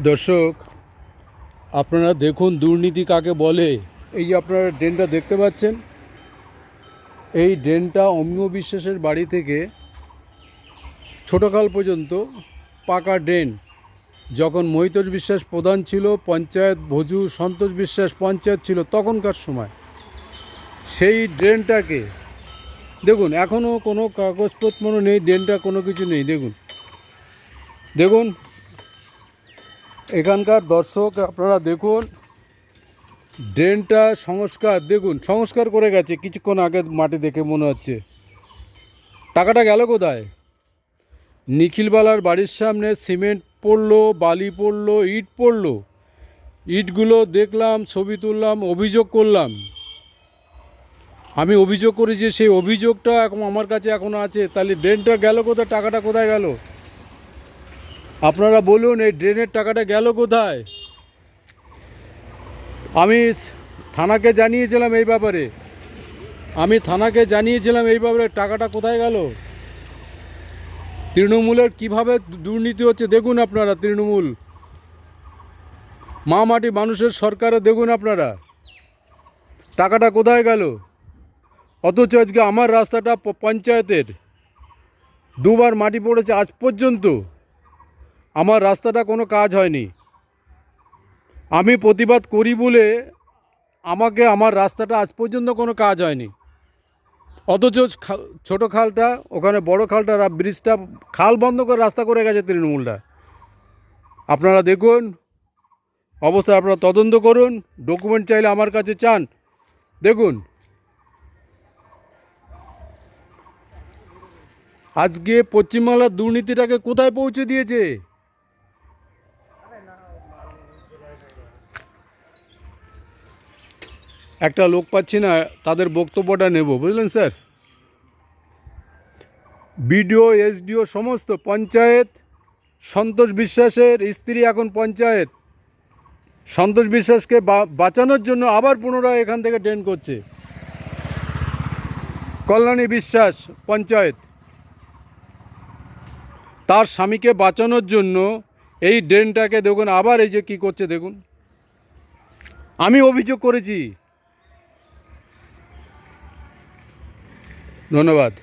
দর্শক, আপনারা দেখুন দুর্নীতি কাকে বলে। এই যে আপনারা ড্রেনটা দেখতে পাচ্ছেন, এই ড্রেনটা অমিয় বিশ্বাসের বাড়ি থেকে ছোটখাল পর্যন্ত পাকা ড্রেন। যখন মহিতোষ বিশ্বাস প্রধান ছিল, পঞ্চায়েত ভজু সন্তোষ বিশ্বাস পঞ্চায়েত ছিল তখনকার সময়, সেই ড্রেনটাকে দেখুন, এখনও কোনো কাগজপত্র নেই, ড্রেনটা কোনো কিছু নেই। দেখুন দেখুন এখানকার দর্শক, আপনারা দেখুন ড্রেনটা সংস্কার, দেখুন সংস্কার করে গেছে কিছুক্ষণ আগে, মাটি দেখে মনে হচ্ছে। টাকাটা গেল কোথায়? নিখিলবালার বাড়ির সামনে সিমেন্ট পড়লো, বালি পড়লো, ইট পড়লো। ইটগুলো দেখলাম, ছবি তুললাম, অভিযোগ করলাম। আমি অভিযোগ করেছি, সেই অভিযোগটা এখন আমার কাছে এখনও আছে। তাহলে ড্রেনটা গেল কোথায়? টাকাটা কোথায় গেল? আপনারা বলুন, এই ড্রেনের টাকাটা গেল কোথায়? আমি থানাকে জানিয়েছিলাম এই ব্যাপারে, টাকাটা কোথায় গেল? তৃণমূলের কিভাবে দুর্নীতি হচ্ছে দেখুন আপনারা। তৃণমূল মা মাটি মানুষের সরকারে দেখুন আপনারা, টাকাটা কোথায় গেল? অথচ আজকে আমার রাস্তাটা পঞ্চায়েতের, দুবার মাটি পড়েছে, আজ পর্যন্ত আমার রাস্তাটা কোনো কাজ হয়নি। আমি প্রতিবাদ করি বলে আমার রাস্তাটা আজ পর্যন্ত কোনো কাজ হয়নি। অথচ ছোটো খালটা, ওখানে বড় খালটা, ব্রিজটা, খাল বন্ধ করে রাস্তা করে গেছে তৃণমূলটা। আপনারা দেখুন অবস্থা, আপনারা তদন্ত করুন, ডকুমেন্ট চাইলে আমার কাছে চান। দেখুন আজকে পশ্চিমবাংলার দুর্নীতিটাকে কোথায় পৌঁছে দিয়েছে। একটা লোক পাচ্ছি না, তাদের বক্তব্যটা নেব, বুঝলেন স্যার। বিডিও, এসডিও, সমস্ত পঞ্চায়েত, সন্তোষ বিশ্বাসের স্ত্রী এখন পঞ্চায়েত, সন্তোষ বিশ্বাসকে বাঁচানোর জন্য আবার পুনরায় এখান থেকে ড্রেন করছে। কল্যাণী বিশ্বাস পঞ্চায়েত, তার স্বামীকে বাঁচানোর জন্য এই ড্রেনটাকে দেখুন আবার এই যে কী করছে দেখুন। আমি অভিযোগ করেছি। ধন্যবাদ।